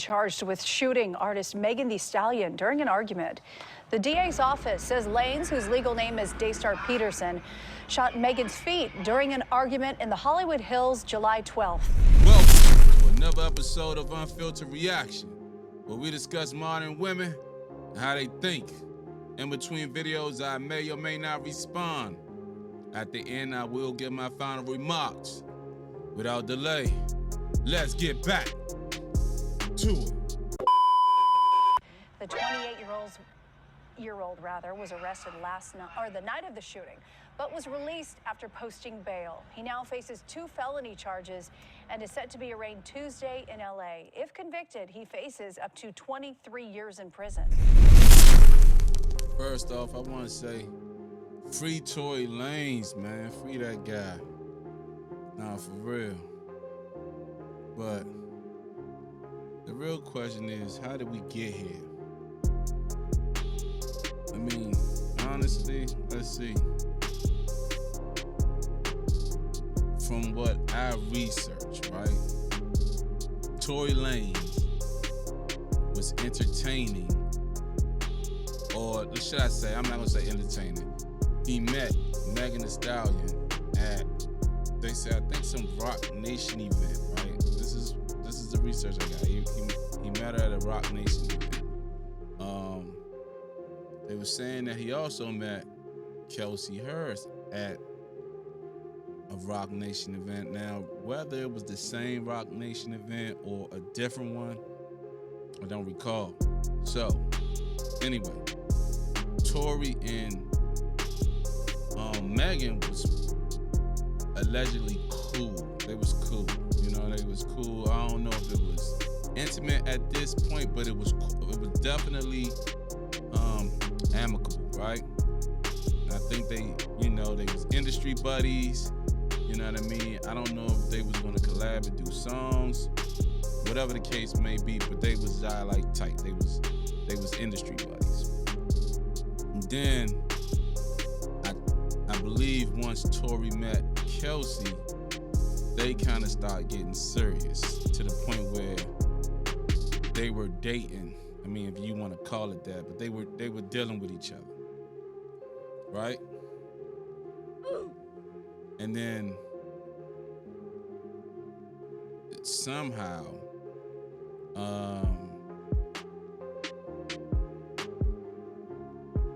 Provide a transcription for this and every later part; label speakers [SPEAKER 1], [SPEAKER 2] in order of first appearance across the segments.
[SPEAKER 1] charged with shooting artist Megan Thee Stallion during an argument. The DA's office says Lanez, whose legal name is Daystar Peterson, shot Megan's feet during an argument in the Hollywood Hills July 12th.
[SPEAKER 2] Welcome to another episode of Unfiltered Reaction, where we discuss modern women and how they think. In between videos, I may or may not respond. At the end, I will give my final remarks. Without delay, let's get back to it.
[SPEAKER 1] The 28-year-old was arrested last night, or the night of the shooting, but was released after posting bail. He now faces 2 felony charges and is set to be arraigned Tuesday in LA. If convicted, he faces up to 23 years in prison.
[SPEAKER 2] First off, I want to say, free Torey Lanez, man. Free that guy. Nah, for real. But the real question is, how did we get here? I mean, honestly, let's see. From what I researched, right? Torey Lanez was entertaining, or should I say, I'm not gonna say entertaining. He met Megan Thee Stallion at, they say, I think some Rock Nation event, right? This is the research I got. He met her at a Rock Nation event. They were saying that he also met Kelsey Hurst at a Rock Nation event. Now, whether it was the same Rock Nation event or a different one, I don't recall. So, anyway, Torey and Megan was allegedly cool. They was cool. You know, they was cool. I don't know if it was intimate at this point, but it was definitely amicable, right? And I think they was industry buddies. You know what I mean? I don't know if they was gonna collab and do songs, whatever the case may be, but they was like tight. They was industry buddies. And then I believe once Torey met Kelsey, they kind of started getting serious to the point where they were dating. I mean, if you want to call it that, but they were dealing with each other, right? And then somehow,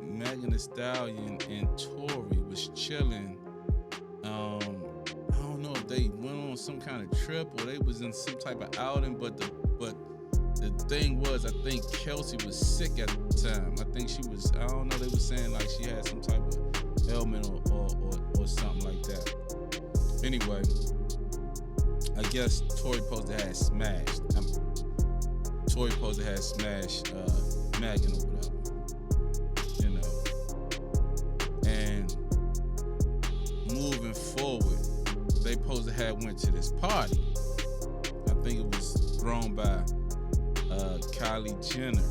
[SPEAKER 2] Megan Thee Stallion and Torey was chilling. I don't know if they went on some kind of trip or they was in some type of outing, but the thing was, I think Kelsey was sick at the time. I think she was, I don't know, they were saying like she had some type of ailment or something like that. Anyway, I guess Torey supposed to have smashed. Torey supposed to have smashed Megan or whatever. You know. And moving forward, they supposed to have went to this party. I think it was thrown by Kylie Jenner,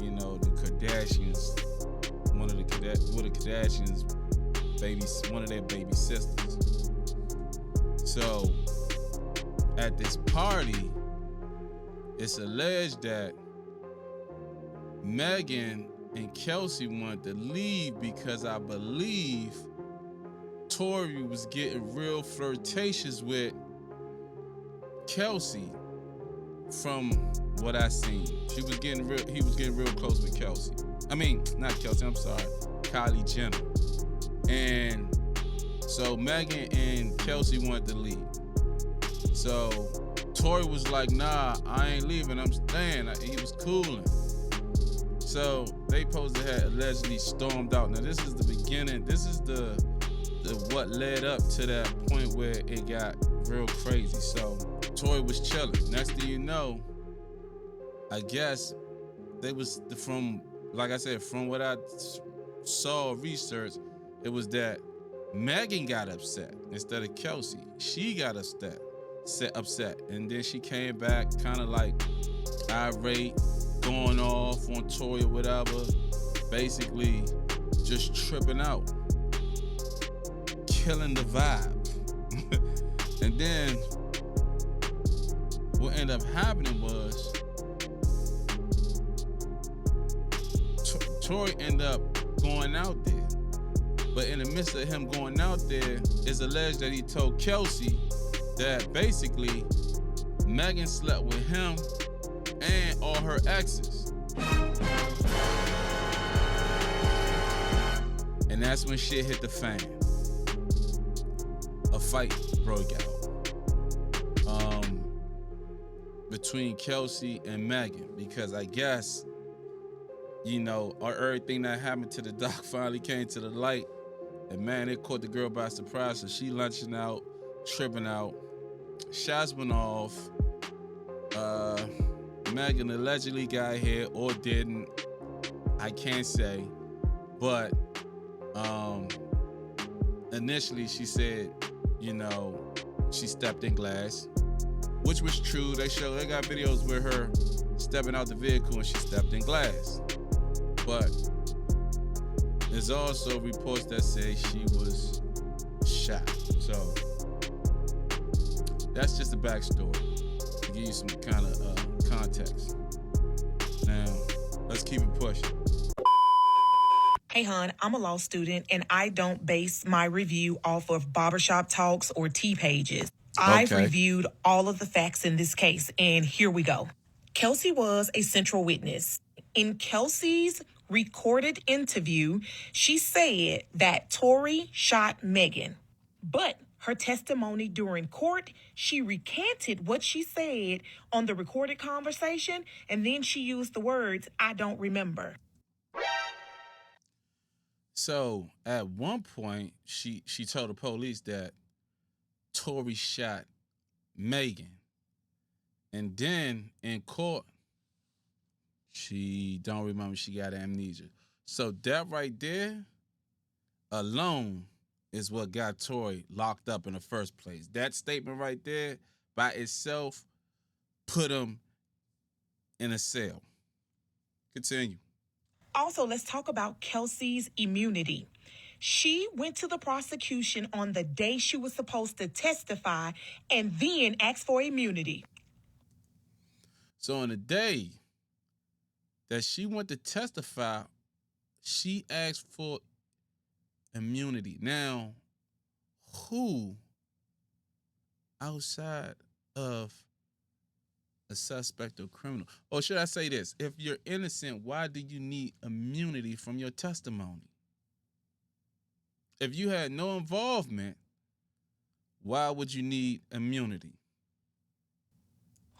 [SPEAKER 2] you know, the Kardashians, one of the Kardashians' babies, one of their baby sisters. So at this party, it's alleged that Megan and Kelsey wanted to leave because I believe Torey was getting real flirtatious with Kelsey. From what I seen, he was getting real close with Kelsey. I mean, not Kelsey, I'm sorry, Kylie Jenner. And so Megan and Kelsey wanted to leave. So Torey was like, nah, I ain't leaving, I'm staying. He was cooling. So they supposed to have allegedly stormed out. Now this is the beginning, this is the what led up to that point where it got real crazy. So Torey was chilling. Next thing you know, I guess they was from, like I said, from what I saw research, it was that Megan got upset instead of Kelsey. She got upset, and then she came back kind of like irate, going off on Torey or whatever, basically just tripping out, killing the vibe. And then what ended up happening was Torey ended up going out there. But in the midst of him going out there, it's alleged that he told Kelsey that basically Megan slept with him and all her exes. And that's when shit hit the fan. A fight broke out between Kelsey and Megan, because I guess, you know, everything that happened to the doc finally came to the light. And man, it caught the girl by surprise. So she lunching out, tripping out. Shots went off. Megan allegedly got hit or didn't. I can't say. But initially she said, you know, she stepped in glass, which was true. They got videos with her stepping out the vehicle and she stepped in glass. But there's also reports that say she was shot. So that's just the backstory to give you some kind of context. Now, let's keep it pushing.
[SPEAKER 3] Hey, hon, I'm a law student, and I don't base my review off of barbershop talks or tea pages. I've reviewed all of the facts in this case, and here we go. Kelsey was a central witness. In Kelsey's recorded interview, she said that Torey shot Megan. But her testimony during court, she recanted what she said on the recorded conversation, and then she used the words, "I don't remember."
[SPEAKER 2] So at one point, she told the police that Torey shot Megan. And then in court, she don't remember, she got amnesia. So that right there alone is what got Torey locked up in the first place. That statement right there by itself put him in a cell. Continue.
[SPEAKER 3] Also, let's talk about Kelsey's immunity. She went to the prosecution on the day she was supposed to testify and then asked for immunity.
[SPEAKER 2] So on the day that she went to testify, she asked for immunity. Now, who outside of a suspect or criminal, or should I say this, if you're innocent, why do you need immunity from your testimony? If you had no involvement, why would you need immunity?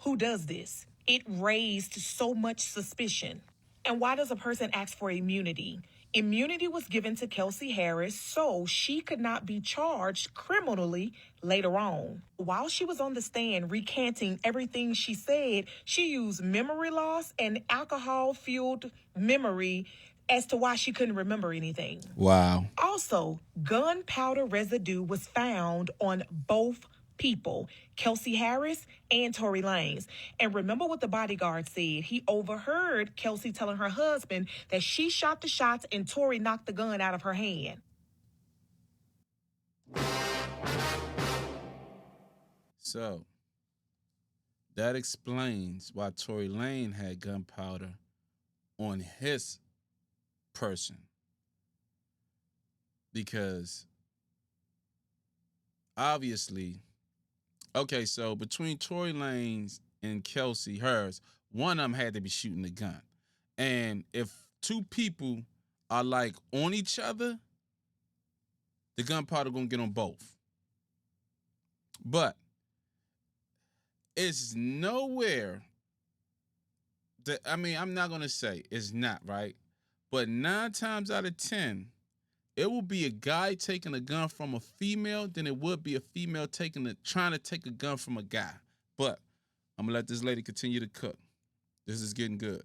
[SPEAKER 3] Who does this? It raised so much suspicion. And why does a person ask for immunity? Immunity was given to Kelsey Harris so she could not be charged criminally later on. While she was on the stand recanting everything she said, she used memory loss and alcohol-fueled memory as to why she couldn't remember anything.
[SPEAKER 2] Wow.
[SPEAKER 3] Also, gunpowder residue was found on both people, Kelsey Harris and Torey Lanez. And remember what the bodyguard said. He overheard Kelsey telling her husband that she shot the shots and Torey knocked the gun out of her hand.
[SPEAKER 2] So, that explains why Torey Lanez had gunpowder on his person. Because obviously, okay, so between Torey Lanez and Kelsey, hers, one of them had to be shooting the gun. And if two people are like on each other, the gunpowder gonna get on both. But it's nowhere that, I mean, I'm not gonna say it's not, right? But 9 times out of 10, it will be a guy taking a gun from a female than it would be a female trying to take a gun from a guy. But I'm going to let this lady continue to cook. This is getting good.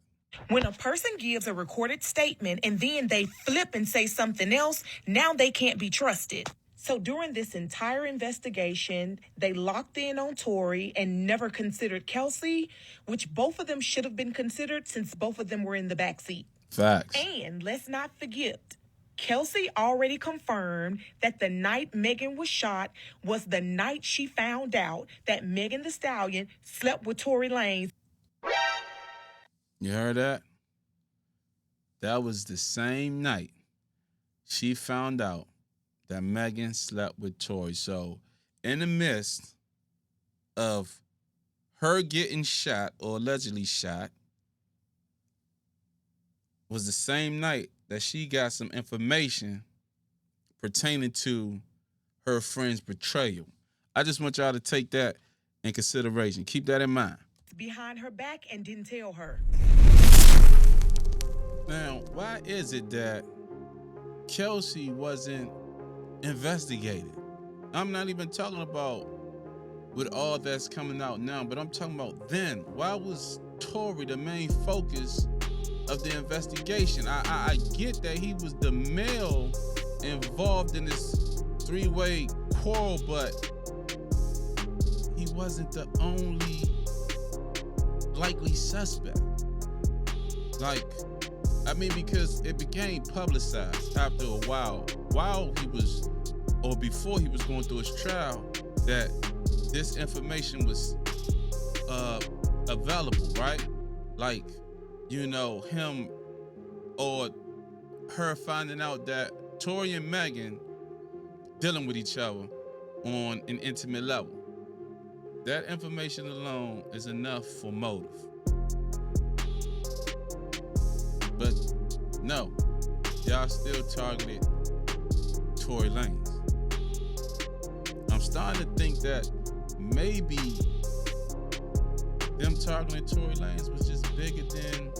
[SPEAKER 3] When a person gives a recorded statement and then they flip and say something else, now they can't be trusted. So during this entire investigation, they locked in on Torey and never considered Kelsey, which both of them should have been considered since both of them were in the backseat.
[SPEAKER 2] Facts.
[SPEAKER 3] And let's not forget, Kelsey already confirmed that the night Megan was shot was the night she found out that Megan Thee Stallion slept with Torey Lanez.
[SPEAKER 2] You heard that? that was the same night she found out that Megan slept with Torey. So in the midst of her getting shot or allegedly shot was the same night that she got some information pertaining to her friend's betrayal. I just want y'all to take that in consideration. Keep that in mind.
[SPEAKER 3] Behind her back and didn't tell her.
[SPEAKER 2] Now, why is it that Kelsey wasn't investigated? I'm not even talking about with all that's coming out now, but I'm talking about then. Why was Torey the main focus of the investigation? I get that he was the male involved in this three-way quarrel, but he wasn't the only likely suspect. Like, I mean, because it became publicized after a while he was, or before he was going through his trial, that this information was available, right? Like, you know, him or her finding out that Torey and Megan dealing with each other on an intimate level. That information alone is enough for motive. But no, y'all still targeted Torey Lanez. I'm starting to think that maybe them targeting Torey Lanez was just bigger than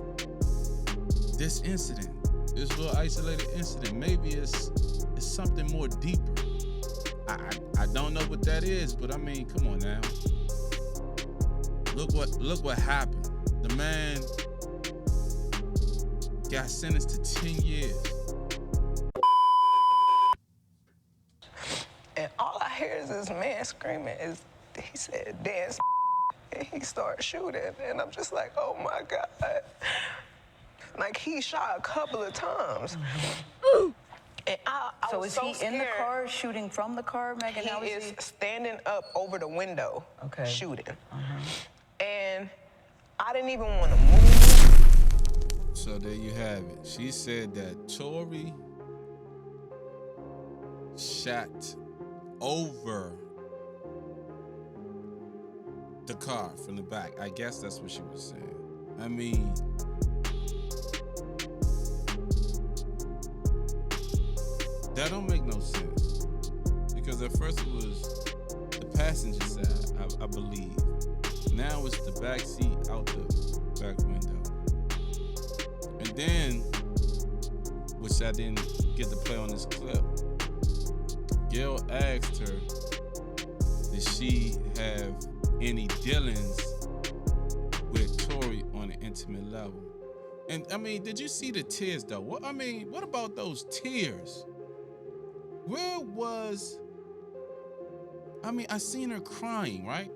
[SPEAKER 2] this incident, this little isolated incident. Maybe it's something more deeper. I don't know what that is, but I mean, come on now. Look what happened. The man got sentenced to 10 years.
[SPEAKER 4] And all I hear is this man screaming. He said, dance, and he started shooting. And I'm just like, oh my God. Like, he shot a couple of times. And I
[SPEAKER 5] so
[SPEAKER 4] was
[SPEAKER 5] is
[SPEAKER 4] so
[SPEAKER 5] he
[SPEAKER 4] scared.
[SPEAKER 5] in the car shooting from the car, Megan?
[SPEAKER 4] He is standing up over the window, shooting. And I didn't even want to move.
[SPEAKER 2] So there you have it. She said that Torey shot over the car from the back. I guess that's what she was saying. I mean, that don't make no sense. Because at first it was the passenger side, I believe. Now it's the back seat out the back window. And then, which I didn't get to play on this clip, Gail asked her, did she have any dealings with Torey on an intimate level? And I mean, did you see the tears though? What about those tears? Where was, I seen her crying, right?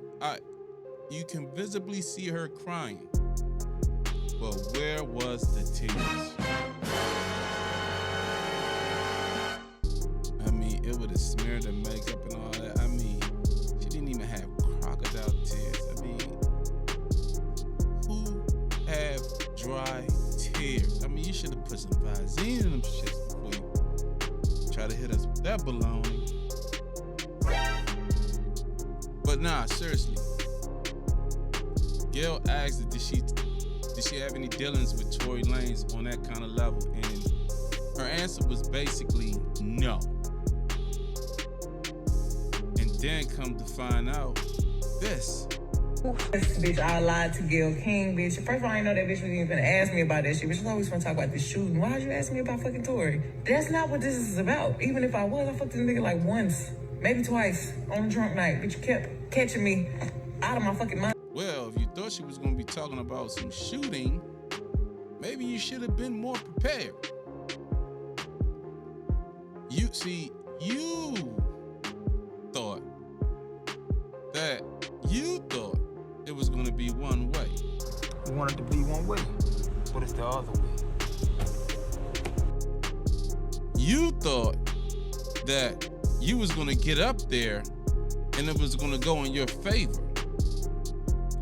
[SPEAKER 2] You can visibly see her crying. But where was the tears? I mean, it would have smeared her makeup and all that. I mean, she didn't even have crocodile tears. I mean, who have dry tears? I mean, you should have put some Visine in them shits before you try to hit us with that baloney. But nah, seriously. Gail asked her, did she have any dealings with Torey Lanez on that kind of level? And her answer was basically no. And then come to find out this.
[SPEAKER 6] Bitch, I lied to Gail King, bitch. First of all, I didn't know that bitch was even gonna ask me about that shit. Bitch, I always want to talk about this shooting. Why'd you ask me about fucking Torey? That's not what this is about. Even if I was, I fucked this nigga like once, maybe twice on a drunk night. Bitch, you kept catching me out of my fucking mind.
[SPEAKER 2] Well, if you thought she was gonna be talking about some shooting, maybe you should have been more prepared. You thought it was gonna be one way.
[SPEAKER 7] We want it to be one way. What is the other way?
[SPEAKER 2] You thought that you was gonna get up there and it was gonna go in your favor.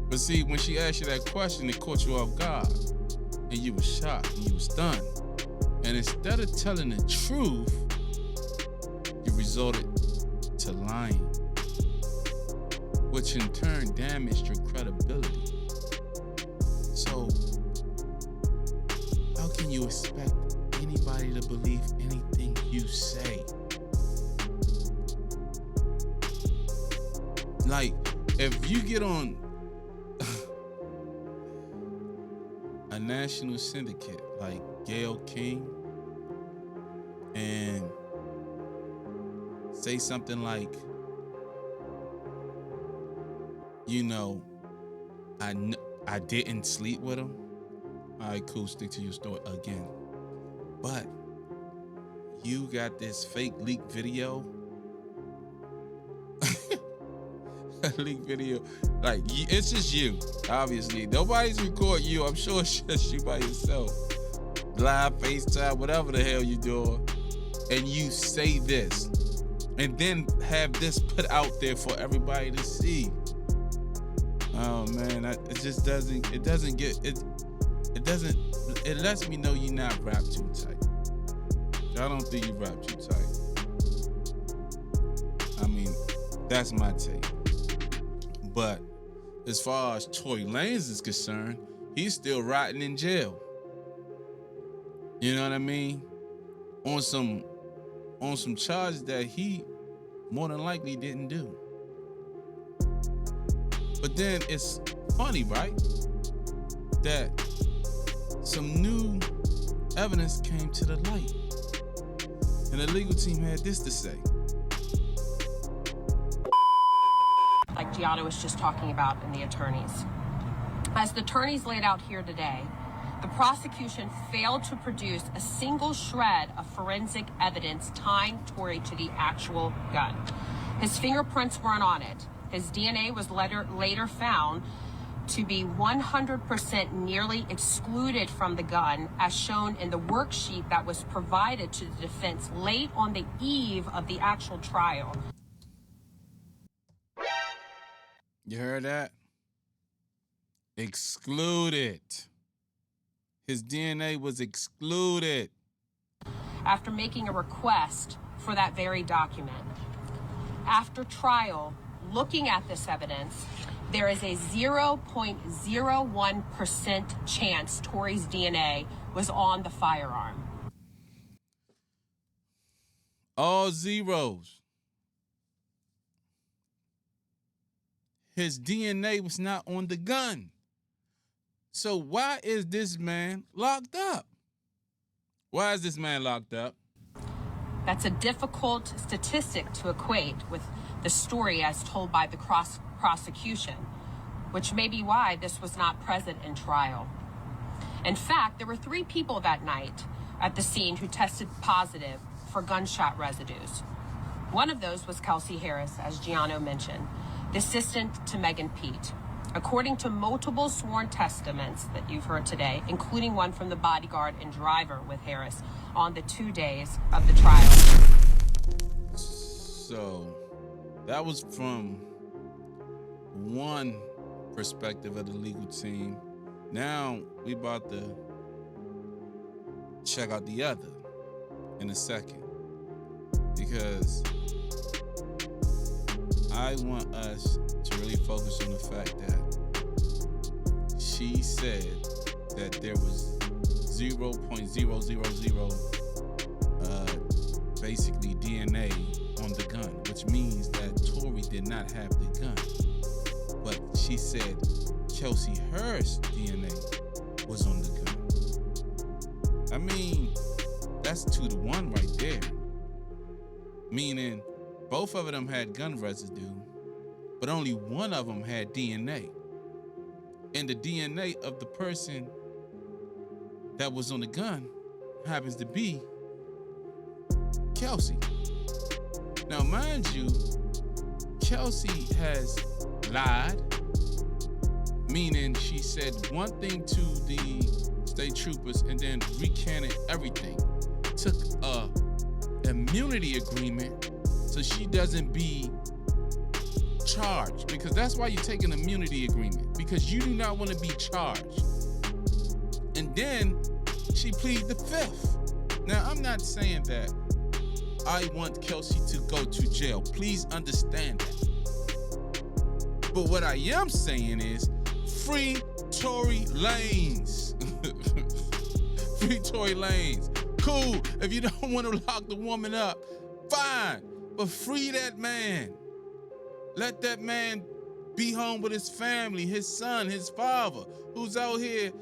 [SPEAKER 2] But see, when she asked you that question, it caught you off guard. And you was shocked and you was stunned. And instead of telling the truth, you resorted to lying, which in turn damaged your credibility. So, how can you expect anybody to believe anything you say? Like, if you get on a national syndicate like Gayle King and say something like, you know, I didn't sleep with him. All right, cool, stick to your story again. But you got this fake leaked video. Leaked video. Like, it's just you, obviously. Nobody's recording you. I'm sure it's just you by yourself. Live, FaceTime, whatever the hell you doing. And you say this. And then have this put out there for everybody to see. Oh man, it just doesn't, it lets me know you're not wrapped too tight. I don't think you wrapped too tight. I mean, that's my take. But as far as Torey Lanez is concerned, he's still rotting in jail. You know what I mean? On some charges that he more than likely didn't do. But then it's funny, right? That some new evidence came to the light. And the legal team had this to say.
[SPEAKER 8] Like Gianna was just talking about in the attorneys. As the attorneys laid out here today, the prosecution failed to produce a single shred of forensic evidence tying Torey to the actual gun. His fingerprints weren't on it. His DNA was later found to be 100% nearly excluded from the gun, as shown in the worksheet that was provided to the defense late on the eve of the actual trial.
[SPEAKER 2] You heard that? Excluded. His DNA was excluded.
[SPEAKER 8] After making a request for that very document. After trial, looking at this evidence, there is a 0.01% chance Torey's DNA was on the firearm.
[SPEAKER 2] All zeros. His DNA was not on the gun. So why is this man locked up? Why is this man locked up?
[SPEAKER 8] That's a difficult statistic to equate with the story as told by the prosecution, which may be why this was not present in trial. In fact, there were 3 people that night at the scene who tested positive for gunshot residues. One of those was Kelsey Harris, as Gianno mentioned, the assistant to Megan Pete. According to multiple sworn testaments that you've heard today, including one from the bodyguard and driver with Harris on the 2 days of the trial.
[SPEAKER 2] So that was from one perspective of the legal team. Now we about to check out the other in a second, because I want us to really focus on the fact that she said that there was 0.000 basically DNA on the gun, which means that Torey did not have the gun. But she said Kelsey Harris' DNA was on the gun. I mean, that's 2-1 right there. Meaning both of them had gun residue, but only one of them had DNA. And the DNA of the person that was on the gun happens to be Kelsey. Now, mind you, Kelsey has lied, meaning she said one thing to the state troopers and then recanted everything. Took a immunity agreement so she doesn't be charged, because that's why you take an immunity agreement, because you do not want to be charged. And then she pleaded the 5th. Now, I'm not saying that I want Kelsey to go to jail. Please understand that. But what I am saying is free Torey Lanez. Free Torey Lanez. Cool. If you don't want to lock the woman up, fine. But free that man. Let that man be home with his family, his son, his father, who's out here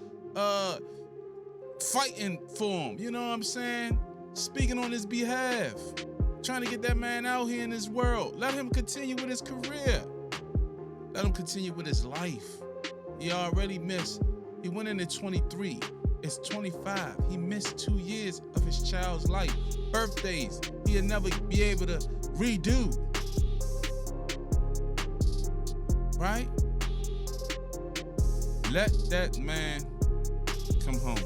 [SPEAKER 2] fighting for him. You know what I'm saying? Speaking on his behalf. Trying to get that man out here in this world. Let him continue with his career. Let him continue with his life. He already missed. He went in at 23. It's 25. He missed 2 years of his child's life. Birthdays he'll never be able to redo. Right? Let that man come home.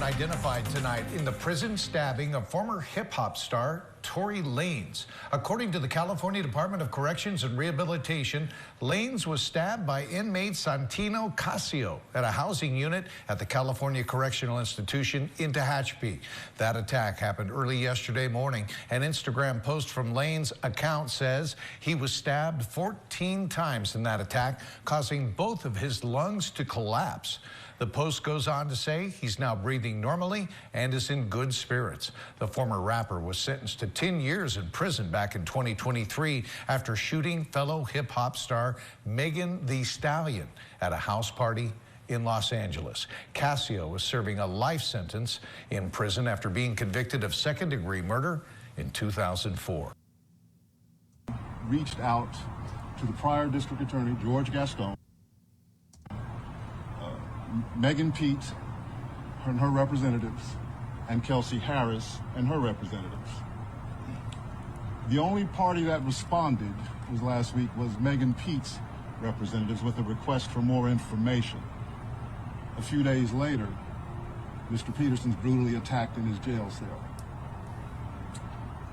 [SPEAKER 9] Identified tonight in the prison stabbing of former hip-hop star Torey Lanez. According to the California Department of Corrections and Rehabilitation, Lanez was stabbed by inmate Santino Casio at a housing unit at the California Correctional Institution in Tehachapi. That attack happened early yesterday morning. An Instagram post from Lanez's account says he was stabbed 14 times in that attack, causing both of his lungs to collapse. The post goes on to say he's now breathing normally and is in good spirits. The former rapper was sentenced to 10 years in prison back in 2023 after shooting fellow hip-hop star Megan Thee Stallion at a house party in Los Angeles. Casio was serving a life sentence in prison after being convicted of second-degree murder in 2004.
[SPEAKER 10] Reached out to the prior district attorney, George Gascon, Megan Pete and her representatives, and Kelsey Harris and her representatives. The only party that responded last week was Megan Pete's representatives with a request for more information. A few days later, Mr. Peterson's brutally attacked in his jail cell.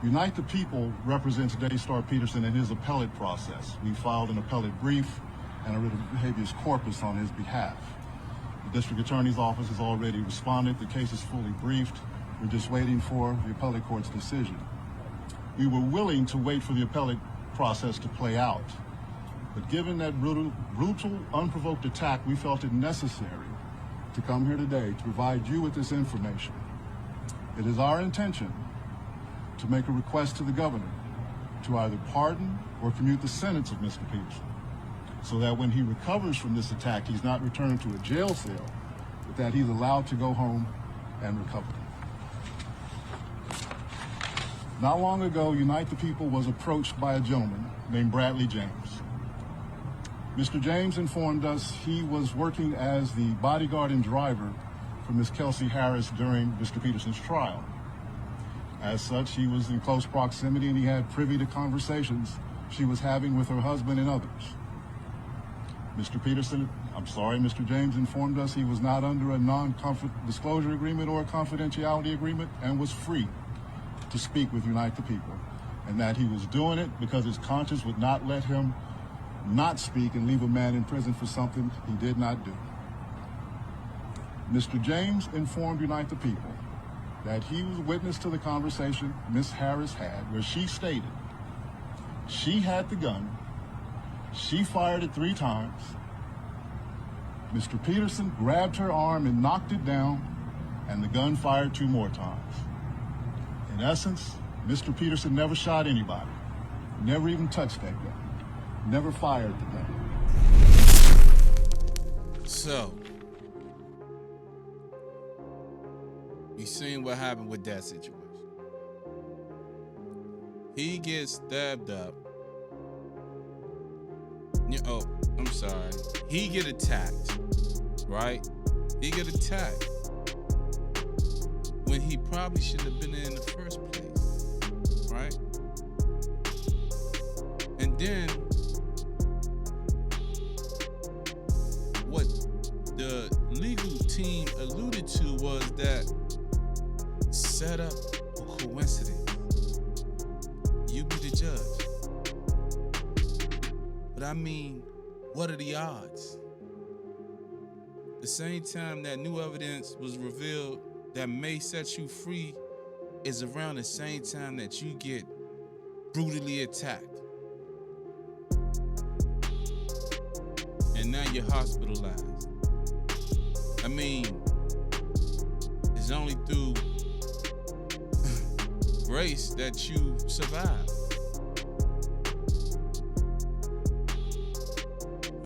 [SPEAKER 10] Unite the People represents Daystar Peterson in his appellate process. We filed an appellate brief and a writ of habeas corpus on his behalf. The district attorney's office has already responded. The case is fully briefed. We're just waiting for the appellate court's decision. We were willing to wait for the appellate process to play out. But given that brutal, unprovoked attack, we felt it necessary to come here today to provide you with this information. It is our intention to make a request to the governor to either pardon or commute the sentence of Mr. Peterson, so that when he recovers from this attack, he's not returned to a jail cell, but that he's allowed to go home and recover. Not long ago, Unite the People was approached by a gentleman named Bradley James. Mr. James informed us he was working as the bodyguard and driver for Ms. Kelsey Harris during Mr. Peterson's trial. As such, he was in close proximity and he had privy to conversations she was having with her husband and others. Mr. James informed us he was not under a non-disclosure agreement or a confidentiality agreement and was free to speak with Unite the People, and that he was doing it because his conscience would not let him not speak and leave a man in prison for something he did not do. Mr. James informed Unite the People that he was witness to the conversation Ms. Harris had, where she stated she had the gun, she fired it 3 times, Mr. Peterson grabbed her arm and knocked it down, and the gun fired 2 more times. In essence, Mr. Peterson never shot anybody, never even touched that gun, never fired the gun.
[SPEAKER 2] So, you seen what happened with that situation. He gets stabbed up. Oh, I'm sorry. He get attacked, right? He get attacked when he probably shouldn't have been there in the first place, right? And then what the legal team alluded to was that set up a coincidence. You be the judge. But I mean, what are the odds? The same time that new evidence was revealed that may set you free is around the same time that you get brutally attacked. And now you're hospitalized. I mean, it's only through grace that you survive.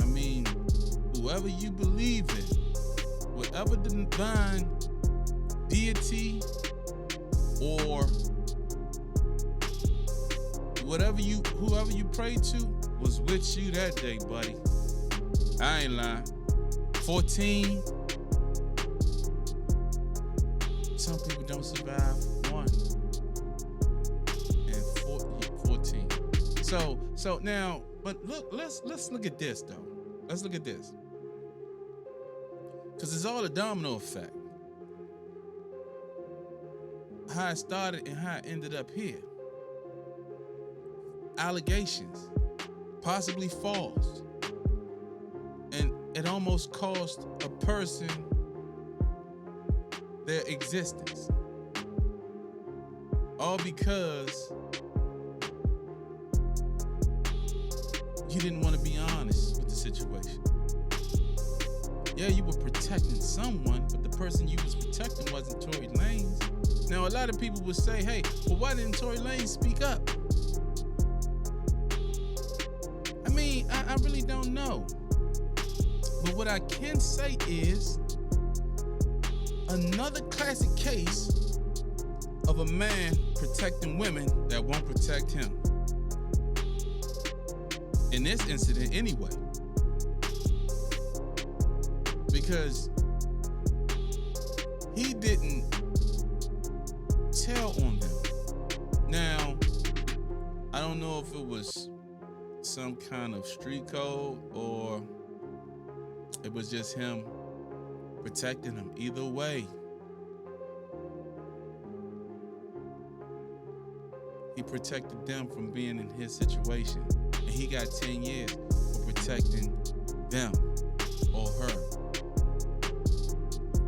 [SPEAKER 2] I mean, whoever you believe in, whatever the divine deity or whoever you pray to was with you that day, buddy. I ain't lying. 14. Some people don't survive 1 and 14. So now, but look, let's look at this though. Let's look at this. Because it's all a domino effect. How it started and how it ended up here. Allegations, possibly false. And it almost cost a person their existence. All because you didn't want to be honest with the situation. Yeah, you were protecting someone, but the person you was protecting wasn't Torey Lanez. Now, a lot of people would say, hey, well, why didn't Torey Lanez speak up? I mean, I really don't know. But what I can say is another classic case of a man protecting women that won't protect him. In this incident anyway. Because he didn't tell on them. Now, I don't know if it was some kind of street code or it was just him protecting them. Either way, he protected them from being in his situation. And he got 10 years for protecting them or her.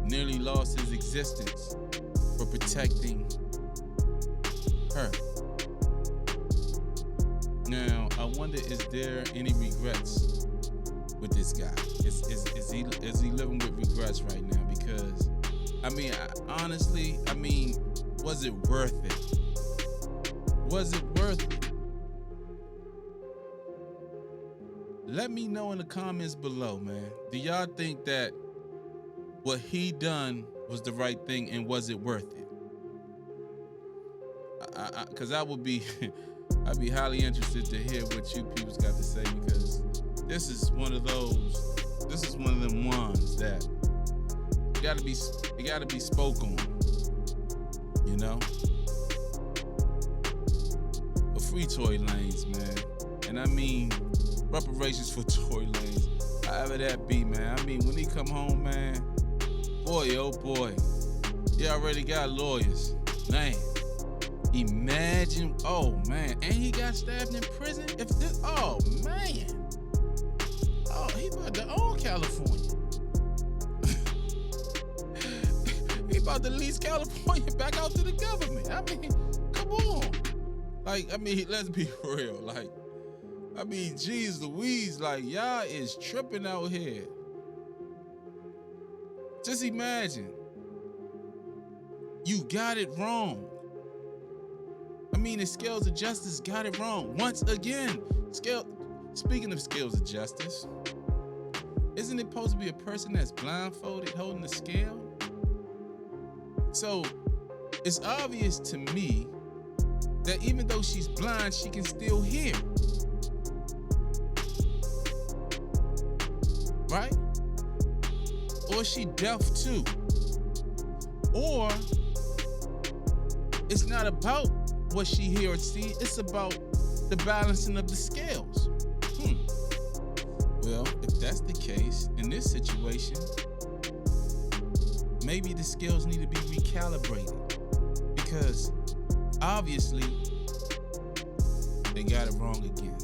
[SPEAKER 2] Nearly lost his existence for protecting her. Now, I wonder, is there any regrets with this guy? Is he living with regrets right now? Because, I mean, honestly, was it worth it? Was it worth it? Let me know in the comments below, man. Do y'all think that what he done was the right thing, and was it worth it? Because I would be, I'd be highly interested to hear what you people's got to say, because this is one of them ones that it gotta be spoke on, you know. But free Torey Lanez, man, and I mean reparations for Torey Lanez, however that be, man. I mean, when he come home, man. Boy, oh boy, he already got lawyers. Man, imagine, oh man, and he got stabbed in prison. Oh man, oh, he about to own California. He about to lease California back out to the government. I mean, come on. Like, I mean, let's be real. Like, I mean, geez Louise, like, y'all is tripping out here. Just imagine, you got it wrong. I mean, the scales of justice got it wrong. Once again, speaking of scales of justice, isn't it supposed to be a person that's blindfolded holding the scale? So it's obvious to me that even though she's blind, she can still hear. Right? Or is she deaf too? Or it's not about what she hear or see, it's about the balancing of the scales. Well, if that's the case, in this situation, maybe the scales need to be recalibrated, because obviously they got it wrong again.